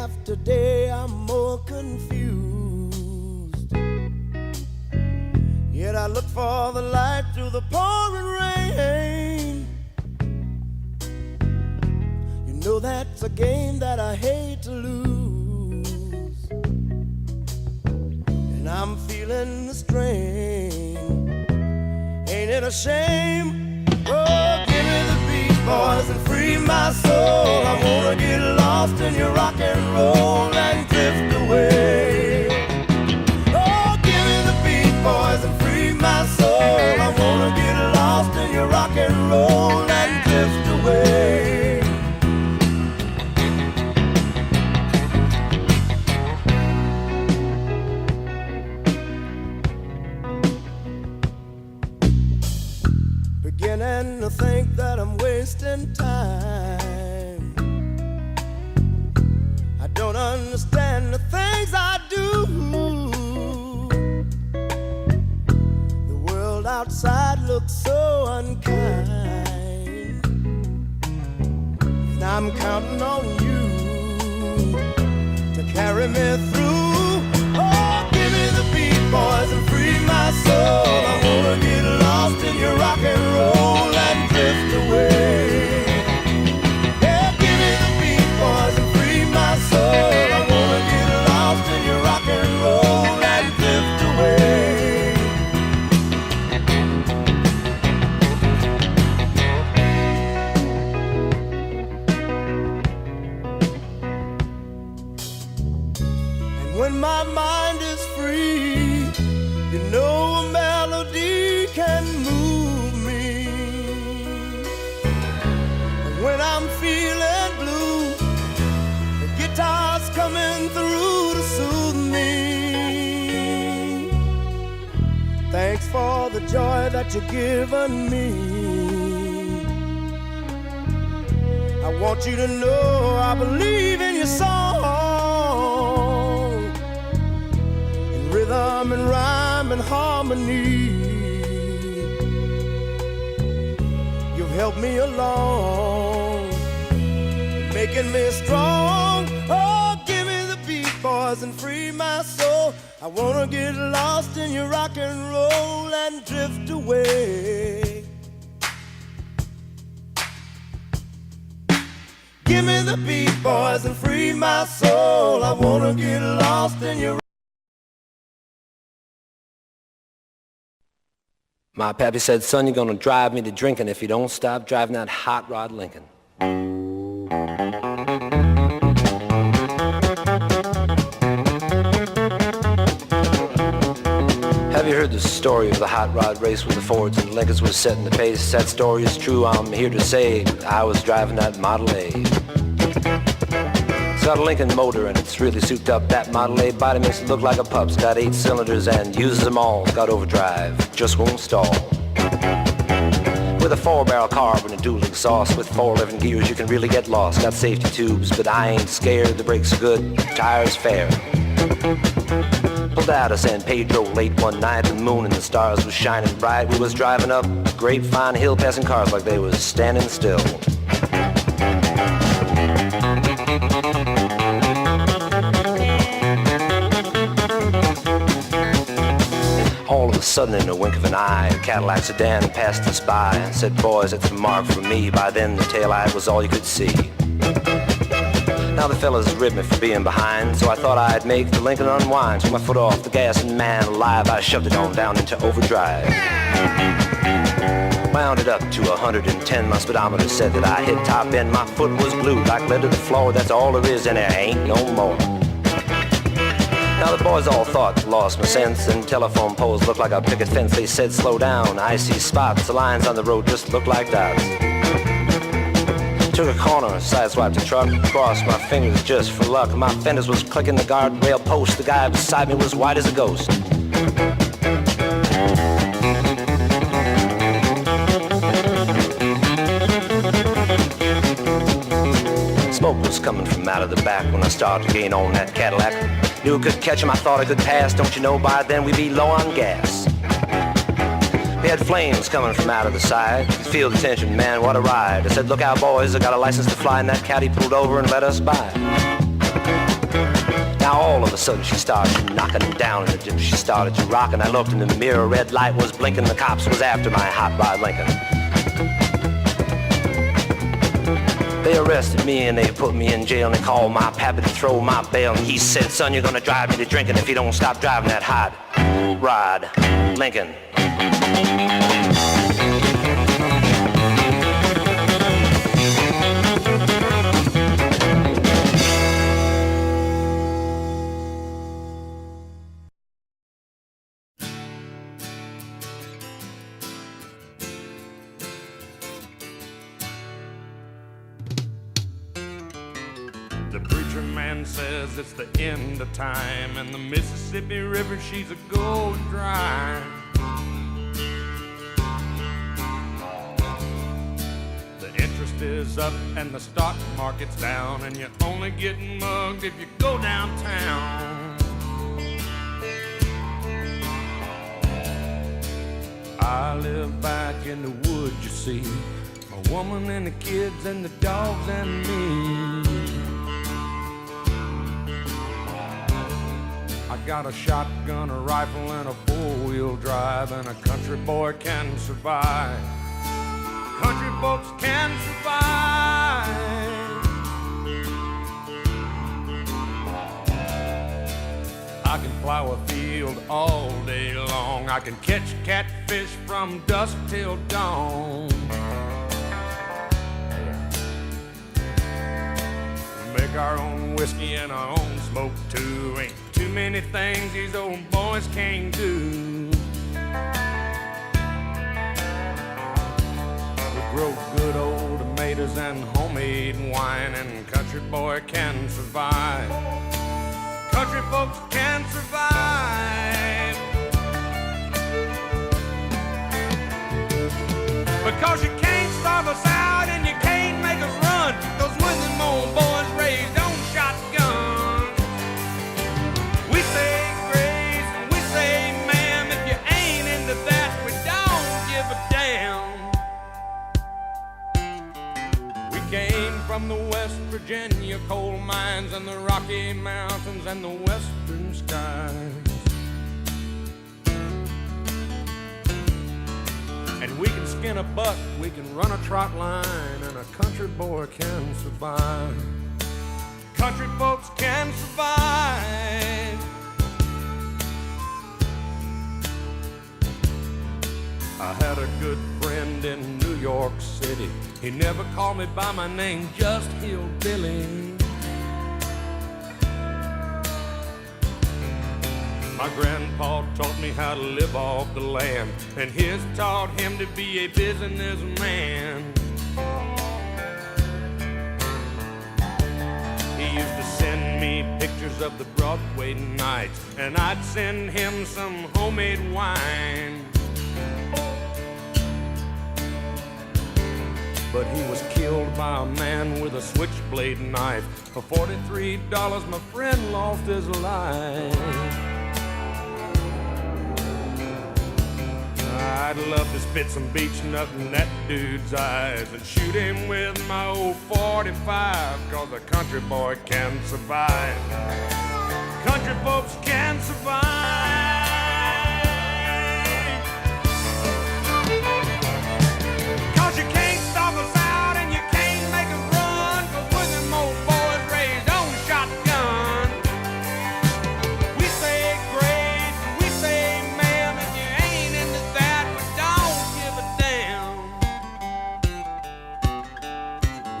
after day I'm more confused. Yet I look for the light through the pouring rain. You know that's a game that I hate to lose, and I'm feeling the strain. Ain't it a shame? Oh, give me the beat, boys, and free my soul. I wanna get lost in your rock and roll and drift away. Oh, give me the beat, boys, and free my soul. I wanna get lost in your rock and roll and drift away. Beginning to think that I'm wasting time. I don't understand the things I do. The world outside looks so unkind, and I'm counting on you to carry me through. Oh, give me the beat, boys, and free my soul. I wanna get lost in your rock and roll and drift away. Yeah, give me the beat, boys, and free my soul. I wanna get lost in your rock and roll and drift away. And when my mind is free, you know a melody can move me. And when I'm feeling blue, the guitar's coming through to soothe me. Thanks for the joy that you've given me. I want you to know I believe in your song, in rhythm and rhyme and harmony. You've helped me along, making me strong. Oh, give me the beat, boys, and free my soul. I wanna get lost in your rock and roll and drift away. Give me the beat, boys, and free my soul. I wanna get lost in your. My pappy said, son, you're gonna drive me to drinking if you don't stop driving that hot rod Lincoln. Have you heard the story of the hot rod race with the Fords and the Lincolns was setting the pace? That story is true, I'm here to say I was driving that Model A. It's got a Lincoln motor and it's really souped up. That Model A body makes it look like a pup's. Got 8 cylinders and uses them all. It's got overdrive, just won't stall. With a 4-barrel carb and a dual exhaust, with 4 living gears you can really get lost. Got safety tubes, but I ain't scared. The brakes are good, tires fair. Pulled out of San Pedro late one night. The moon and the stars was shining bright. We was driving up Grapevine Hill, passing cars like they was standing still. All of a sudden, in a wink of an eye, a Cadillac sedan passed us by and said, boys, it's a mark for me. By then, the taillight was all you could see. Now the fellas ribbed me for being behind, so I thought I'd make the Lincoln unwind. Took my foot off the gas and man alive, I shoved it on down into overdrive. Wound it up to 110, my speedometer said that I hit top end. My foot was glued like lead to the floor, that's all there is and there ain't no more. Now the boys all thought lost my sense, and telephone poles looked like a picket fence. They said slow down, I see spots, the lines on the road just look like dots. Took a corner, sideswiped the truck, crossed my fingers just for luck. My fenders was clicking the guardrail post, the guy beside me was white as a ghost. Smoke was coming from out of the back when I started to gain on that Cadillac. Knew I could catch him, I thought I could pass. Don't you know by then we'd be low on gas. We had flames coming from out of the side. You could feel the tension, man, what a ride. I said, look out boys, I got a license to fly, and that caddy pulled over and let us by. Now all of a sudden she started knocking him down in the gym. She started to rock, and I looked in the mirror. Red light was blinking. The cops was after my hot rod Lincoln. They arrested me and they put me in jail, and they called my pappy to throw my bail. And he said, son, you're gonna drive me to drinking if you don't stop driving that hot rod Lincoln. The preacher man says it's the end of time, and the Mississippi River, she's a going dry. The interest is up and the stock market's down, and you're only getting mugged if you go downtown. I live back in the woods, you see, a woman and the kids and the dogs and me. I got a shotgun, a rifle, and a four-wheel drive, and a country boy can survive. Country folks can survive. I can plow a field all day long. I can catch catfish from dusk till dawn. Make our own whiskey and our own smoke too. Ain't too many things these old boys can't do. We grow good old tomatoes and homemade wine, and country boy can survive. Country folks can survive. Because you can't starve us out and you can't make us run, 'cause when them old boys raised on shotgun, we say grace and we say ma'am. If you ain't into that, we don't give a damn. We came from the West Virginia coal mines and the Rocky Mountains and the western skies. And we can skin a buck, we can run a trot line, and a country boy can survive. Country folks can survive. I had a good friend in New York City. He never called me by my name, just Hillbilly. My grandpa taught me how to live off the land, and his taught him to be a businessman. He used to send me pictures of the Broadway nights, and I'd send him some homemade wine. But he was killed by a man with a switchblade knife. For $43, my friend lost his life. I'd love to spit some beach nut in that dude's eyes and shoot him with my old 45, 'cause a country boy can survive. Country folks can survive. 'Cause you can't stop us out and you can't make us run, 'cause we're them old boys raised on shotgun. We say grace, we say ma'am. If you ain't into that, we don't give a damn.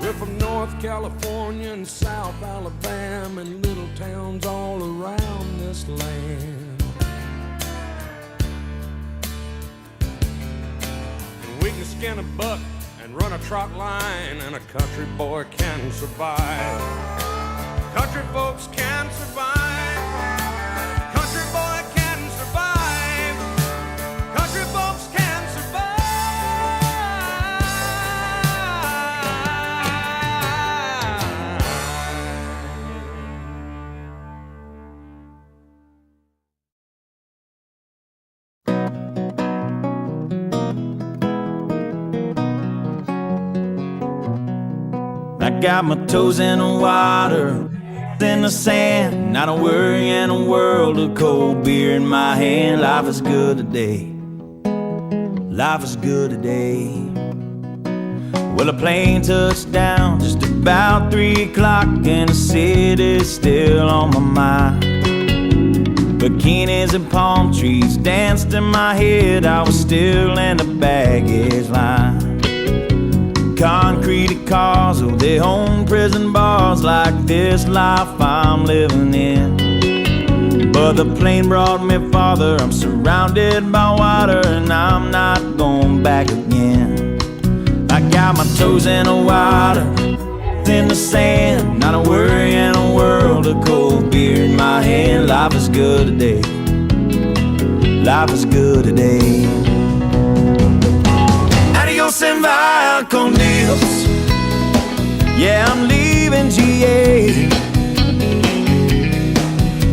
We're from North California and South Alabama and little towns all around this land. And we can skin a buck and run a trot line, and a country boy can survive. Country folks can survive. Country boy can survive. Country folks can survive. I got my toes in the water, in the sand, not a worry in a world of cold beer in my hand. Life is good today. Life is good today. Well, a plane touched down just about 3 o'clock, and the city's still on my mind. Bikinis and palm trees danced in my head. I was still in the baggage line. Concrete cars, oh, they own prison bars like this life I'm living in. But the plane brought me farther. I'm surrounded by water, and I'm not going back again. I got my toes in the water, in the sand, not a worry in a world of cold beer in my hand. Life is good today. Life is good today. Adios and via con Dios. Yeah, I'm leaving GA.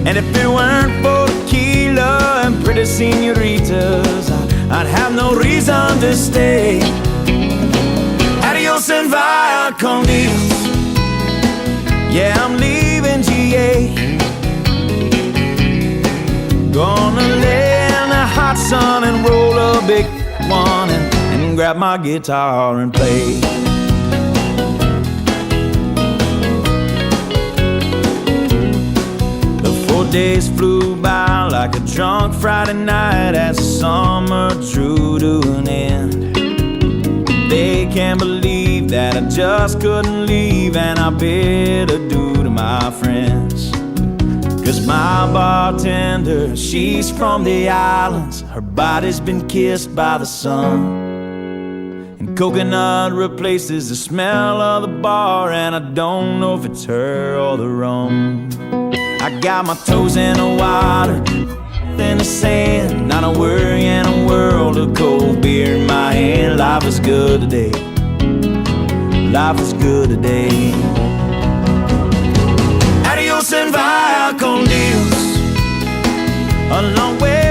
And if it weren't for tequila and pretty senoritas, I'd have no reason to stay. Adios and via con Dios. Yeah, I'm leaving GA. Gonna lay in the hot sun and roll a big one and grab my guitar and play. The 4 days flew by like a drunk Friday night as the summer drew to an end. They can't believe that I just couldn't leave, and I bid adieu to my friends. 'Cause my bartender, she's from the islands. Her body's been kissed by the sun, and coconut replaces the smell of the bar, and I don't know if it's her or the rum. I got my toes in the water, in the sand, not a worry in a world of cold beer in my hand. Life is good today. Life is good today. Adios and via con Dios. A long way